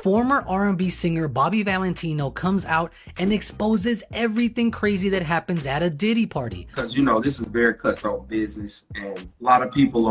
Former R&B singer Bobby Valentino comes out and exposes everything crazy that happens at a Diddy party. Because, this is very cutthroat business, and a lot of people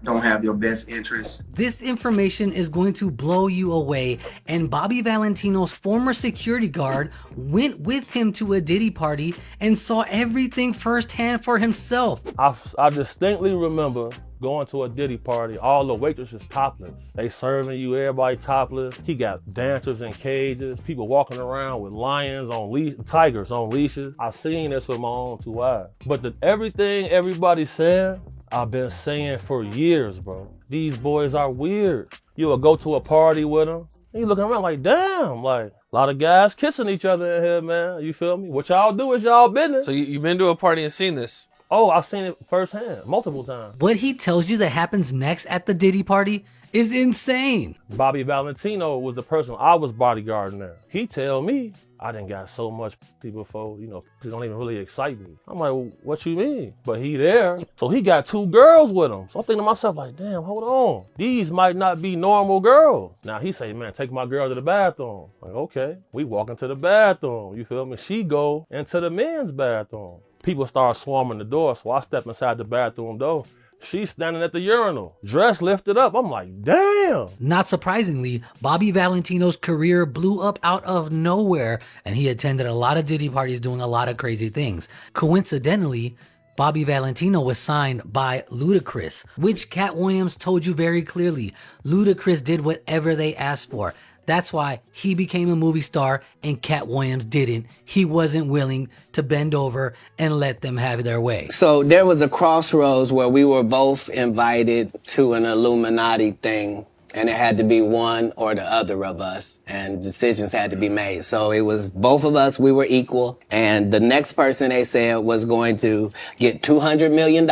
don't have your best interests. This information is going to blow you away, and Bobby Valentino's former security guard went with him to a Diddy party and saw everything firsthand for himself. I distinctly remember going to a Diddy party, all the waitresses topless. They serving you, everybody topless. He got dancers in cages, people walking around with lions on tigers on leashes. I seen this with my own 2 eyes. But everything everybody's saying, I've been saying for years, bro. These boys are weird. You will go to a party with them, and you looking around like, damn, like a lot of guys kissing each other in here, man. You feel me? What y'all do is y'all business. So you've been to a party and seen this? Oh, I've seen it firsthand, multiple times. What he tells you that happens next at the Diddy party is insane. Bobby Valentino was the person I was bodyguarding there. He tell me I done got so much before, it don't even really excite me. I'm like, well, what you mean? But he there, so he got 2 girls with him. So I'm thinking to myself like, damn, hold on. These might not be normal girls. Now he say, man, take my girl to the bathroom. Like, okay, we walk into the bathroom, you feel me? She go into the men's bathroom. People start swarming the door, so I step inside the bathroom door. She's standing at the urinal, dress lifted up. I'm like, damn. Not surprisingly, Bobby Valentino's career blew up out of nowhere, and he attended a lot of Diddy parties doing a lot of crazy things. Coincidentally, Bobby Valentino was signed by Ludacris, which Cat Williams told you very clearly. Ludacris did whatever they asked for. That's why he became a movie star and Cat Williams didn't. He wasn't willing to bend over and let them have their way. So there was a crossroads where we were both invited to an Illuminati thing, and it had to be one or the other of us, and decisions had to be made. So it was both of us, we were equal, and the next person they said was going to get $200 million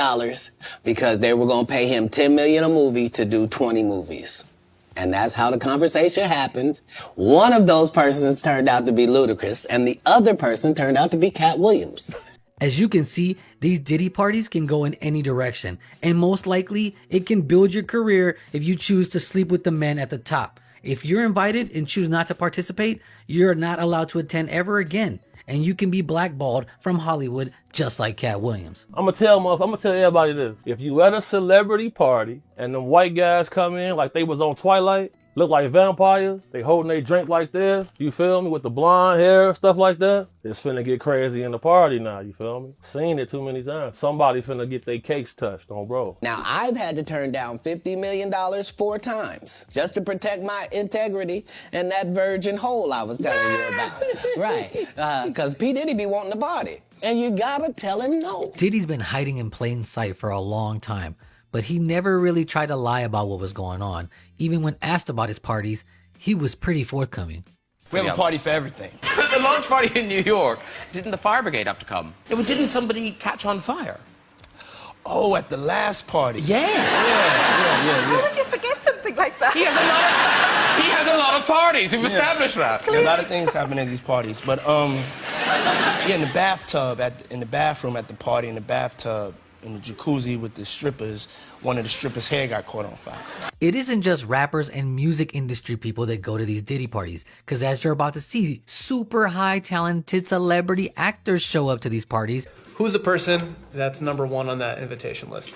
because they were going to pay him $10 million a movie to do 20 movies. And that's how the conversation happened. One of those persons turned out to be Ludacris, and the other person turned out to be Cat Williams. As you can see, these Diddy parties can go in any direction, and most likely it can build your career if you choose to sleep with the men at the top. If you're invited and choose not to participate, you're not allowed to attend ever again, and you can be blackballed from Hollywood just like Cat Williams. I'm gonna tell everybody this. If you at a celebrity party and the white guys come in like they was on Twilight, look like vampires, they holding their drink like this, you feel me, with the blonde hair, stuff like that, it's finna get crazy in the party now, you feel me? Seen it too many times. Somebody finna get their cakes touched on bro. Now, I've had to turn down $50 million 4 times just to protect my integrity and that virgin hole I was telling you about. Right, because P. Diddy be wanting to party, and you gotta tell him no. Diddy's been hiding in plain sight for a long time, but he never really tried to lie about what was going on. Even when asked about his parties, he was pretty forthcoming. We have a party for everything. The launch party in New York, didn't the fire brigade have to come? Yeah, but didn't somebody catch on fire? Oh, at the last party. Yes. Yeah. How did you forget something like that? He has a lot of parties. We've established that. Yeah, a lot of things happen at these parties. But, yeah, in the bathtub, in the bathroom at the party, in the bathtub, in the jacuzzi with the strippers, one of the strippers' hair got caught on fire. It isn't just rappers and music industry people that go to these Diddy parties, because as you're about to see, super high talented celebrity actors show up to these parties. Who's the person that's #1 on that invitation list?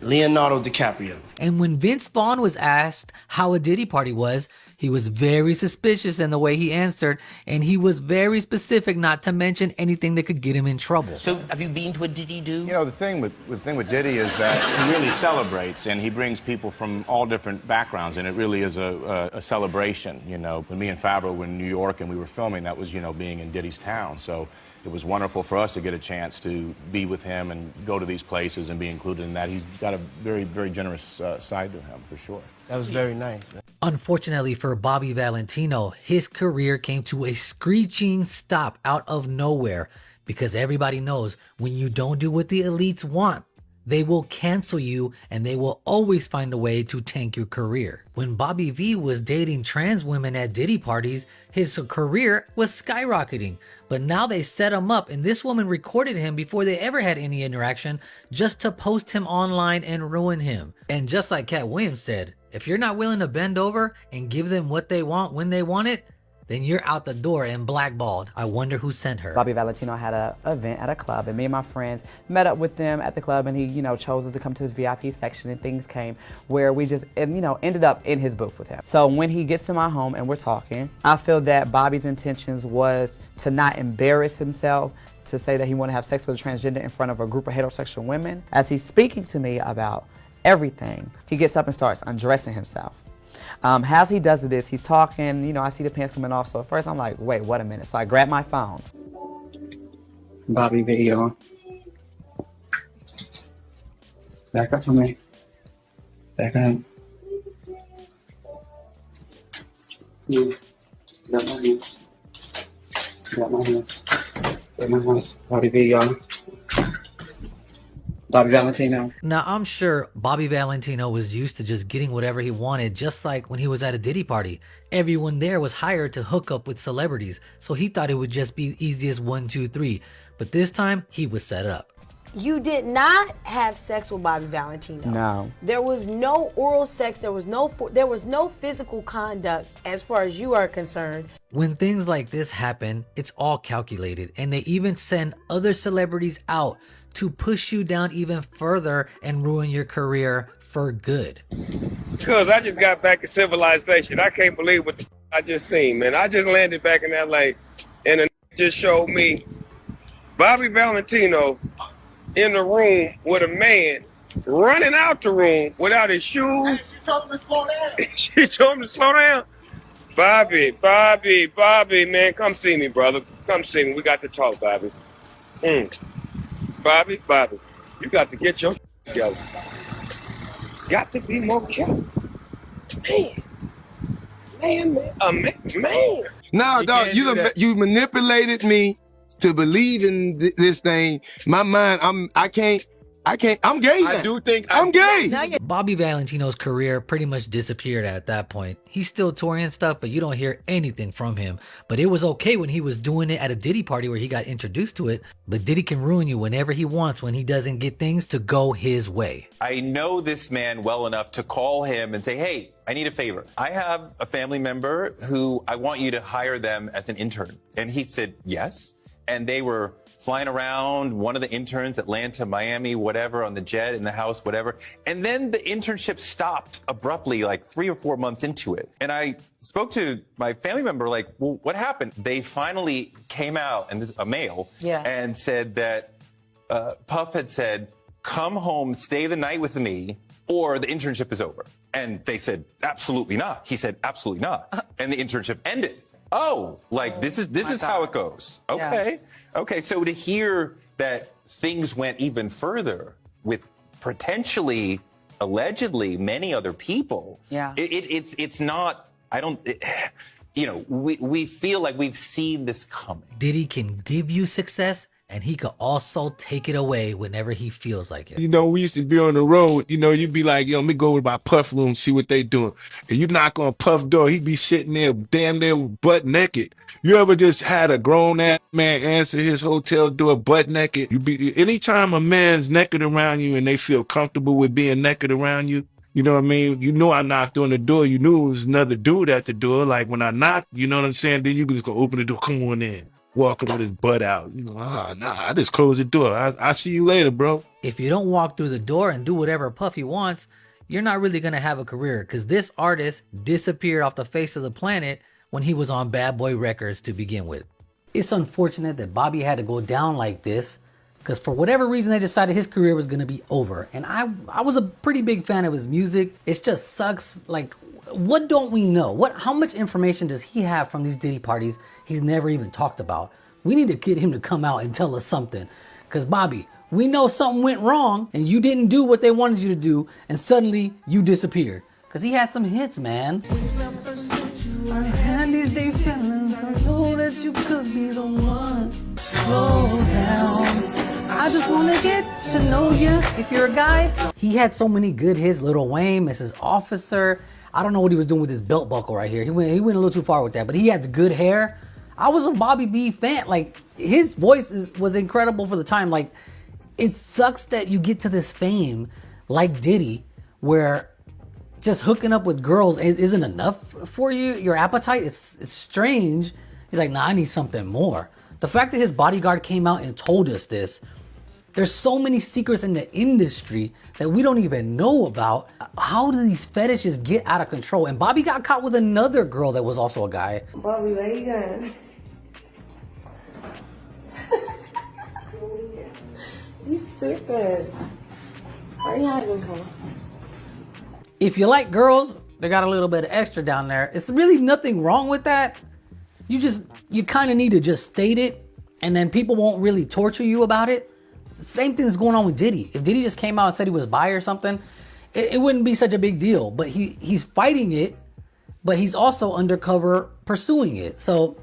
Leonardo DiCaprio. And when Vince Vaughn was asked how a Diddy party was, he was very suspicious in the way he answered, and he was very specific not to mention anything that could get him in trouble. So, have you been to a Diddy do? The thing with Diddy is that he really celebrates, and he brings people from all different backgrounds, and it really is a celebration. When me and Fabro were in New York and we were filming, that was being in Diddy's town. So it was wonderful for us to get a chance to be with him and go to these places and be included in that. He's got a very, very generous side to him, for sure. That was very nice, man. Unfortunately for Bobby Valentino, his career came to a screeching stop out of nowhere, because everybody knows when you don't do what the elites want, they will cancel you and they will always find a way to tank your career. When Bobby V was dating trans women at Diddy parties, his career was skyrocketing. But now they set him up, and this woman recorded him before they ever had any interaction just to post him online and ruin him. And just like Cat Williams said, If you're not willing to bend over and give them what they want when they want it, then you're out the door and blackballed. I wonder who sent her. Bobby Valentino had an event at a club, and me and my friends met up with them at the club, and he, chose us to come to his VIP section, and things came where we just, ended up in his booth with him. So when he gets to my home and we're talking, I feel that Bobby's intentions was to not embarrass himself, to say that he wanted to have sex with a transgender in front of a group of heterosexual women. As he's speaking to me about everything, he gets up and starts undressing himself. As he does this, he's talking, I see the pants coming off. So at first I'm like, wait, what a minute. So I grab my phone. Bobby video. Back up for me. Back up. Got my hands. Got my hands. Got my hands. Bobby video. Bobby Valentino. Now, I'm sure Bobby Valentino was used to just getting whatever he wanted, just like when he was at a Diddy party. Everyone there was hired to hook up with celebrities, so he thought it would just be easy as 1, 2, 3. But this time, he was set up. You did not have sex with Bobby Valentino. No. There was no oral sex. There was no physical conduct as far as you are concerned. When things like this happen, it's all calculated, and they even send other celebrities out to push you down even further and ruin your career for good. Because I just got back in civilization. I can't believe what I just seen, man. I just landed back in LA, and the just showed me Bobby Valentino in the room with a man running out the room without his shoes. She told him to slow down. She told him to slow down. Bobby, man, come see me, brother. Come see me. We got to talk, Bobby. Bobby, you got to get your together. Got to be more careful. Man. No, dog, you manipulated me to believe in this thing. My mind, I'm gay. I'm gay. Bobby Valentino's career pretty much disappeared at that point. He's still touring and stuff, but you don't hear anything from him. But it was okay when he was doing it at a Diddy party where he got introduced to it. But Diddy can ruin you whenever he wants when he doesn't get things to go his way. I know this man well enough to call him and say, hey, I need a favor. I have a family member who I want you to hire them as an intern. And he said, yes. And they were flying around, one of the interns, Atlanta, Miami, whatever, on the jet, in the house, whatever. And then the internship stopped abruptly, like 3 or 4 months into it. And I spoke to my family member, like, well, what happened? They finally came out, and this is a male, and said that Puff had said, come home, stay the night with me, or the internship is over. And they said, absolutely not. He said, absolutely not. And the internship ended. Oh, like this is how it goes. Okay. Yeah. Okay. So to hear that things went even further with potentially, allegedly, many other people. Yeah. It's not. I don't. We feel like we've seen this coming. Diddy can give you success, and he could also take it away whenever he feels like it. We used to be on the road, you'd be like, let me go to my Puff room, see what they doing. And you knock on Puff door, he'd be sitting there damn near butt naked. You ever just had a grown ass man answer his hotel door butt naked? Anytime a man's naked around you and they feel comfortable with being naked around you, you know what I mean? I knocked on the door, you knew it was another dude at the door. Like when I knocked, you know what I'm saying? Then you can just go open the door, come on in. Walking with his butt out. I just closed the door. I see you later, bro. If you don't walk through the door and do whatever Puffy wants, you're not really going to have a career, because this artist disappeared off the face of the planet when he was on Bad Boy Records to begin with. It's unfortunate that Bobby had to go down like this, because for whatever reason they decided his career was going to be over. And I was a pretty big fan of his music. It just sucks. Like, what don't we know? How much information does he have from these Diddy parties he's never even talked about? We need to get him to come out and tell us something. Because Bobby, we know something went wrong and you didn't do what they wanted you to do, and suddenly you disappeared. Because he had some hits, man. And these day feelings, I know that you could be the one. Slow down. I just want to get to know you if you're a guy. He had so many good hits. Lil Wayne, Mrs. Officer. I don't know what he was doing with his belt buckle right here. He went a little too far with that, but he had the good hair. I was a Bobby B fan. Like, his voice was incredible for the time. Like, it sucks that you get to this fame like Diddy, where just hooking up with girls isn't enough for you, your appetite. It's strange. He's like, nah, I need something more. The fact that his bodyguard came out and told us this, there's so many secrets in the industry that we don't even know about. How do these fetishes get out of control? And Bobby got caught with another girl that was also a guy. Bobby, where you going? You stupid. Why are you hiding from? If you like girls, they got a little bit of extra down there. It's really nothing wrong with that. You kind of need to just state it, and then people won't really torture you about it. Same thing is going on with Diddy. If Diddy just came out and said he was bi or something, it wouldn't be such a big deal. But he's fighting it, but he's also undercover pursuing it. So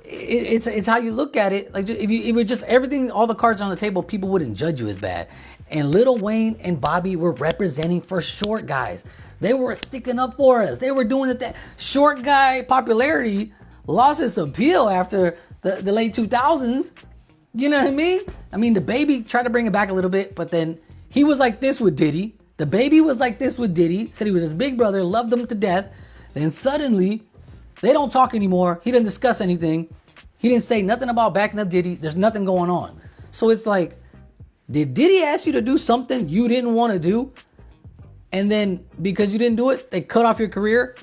it's how you look at it. Like if it just everything, all the cards on the table, people wouldn't judge you as bad. And Lil Wayne and Bobby were representing for short guys. They were sticking up for us. They were doing it. That short guy popularity lost its appeal after the late 2000s. You know what I mean? I mean, the Baby tried to bring it back a little bit, but then he was like this with Diddy. The Baby was like this with Diddy. Said he was his big brother, loved him to death. Then suddenly, they don't talk anymore. He didn't discuss anything. He didn't say nothing about backing up Diddy. There's nothing going on. So it's like, did Diddy ask you to do something you didn't want to do? And then because you didn't do it, they cut off your career?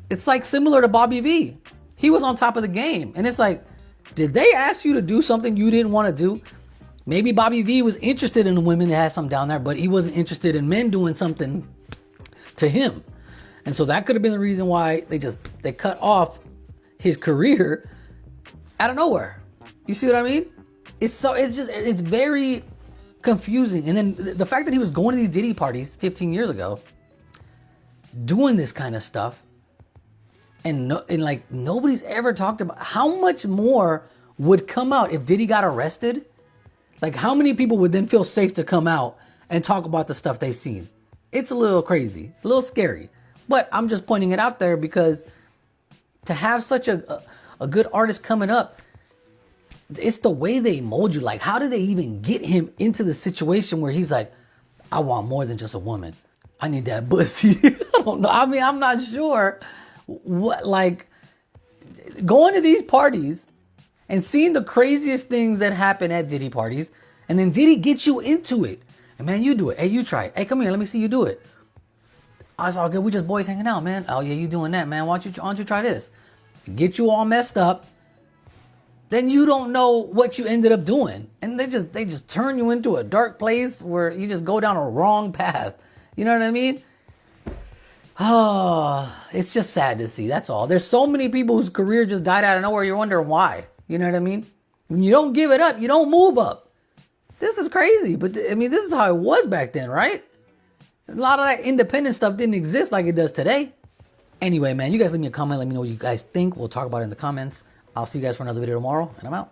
It's like similar to Bobby V. He was on top of the game. And it's like, did they ask you to do something you didn't want to do? Maybe Bobby V was interested in the women that had some down there, but he wasn't interested in men doing something to him. And so that could have been the reason why they cut off his career out of nowhere. You see what I mean? It's very confusing. And then the fact that he was going to these Diddy parties 15 years ago, doing this kind of stuff, and like nobody's ever talked about how much more would come out if Diddy got arrested. Like how many people would then feel safe to come out and talk about the stuff they've seen? It's a little crazy, a little scary, but I'm just pointing it out there because to have such a good artist coming up, it's the way they mold you. Like, how did they even get him into the situation where he's like, I want more than just a woman. I need that pussy. I don't know. I mean, I'm not sure what, like, going to these parties and seeing the craziest things that happen at Diddy parties, and then Diddy gets you into it. And man, you do it. Hey, you try it. Hey, come here. Let me see you do it. Oh, it's all good. We just boys hanging out, man. Oh yeah, you doing that, man. Why don't you try this? Get you all messed up. Then you don't know what you ended up doing. And they just turn you into a dark place where you just go down a wrong path. You know what I mean? Oh, it's just sad to see. That's all. There's so many people whose career just died out of nowhere. You're wondering why. You know what I mean? When you don't give it up, you don't move up. This is crazy. But I mean, this is how it was back then, right? A lot of that independent stuff didn't exist like it does today. Anyway, man, you guys leave me a comment. Let me know what you guys think. We'll talk about it in the comments. I'll see you guys for another video tomorrow, and I'm out.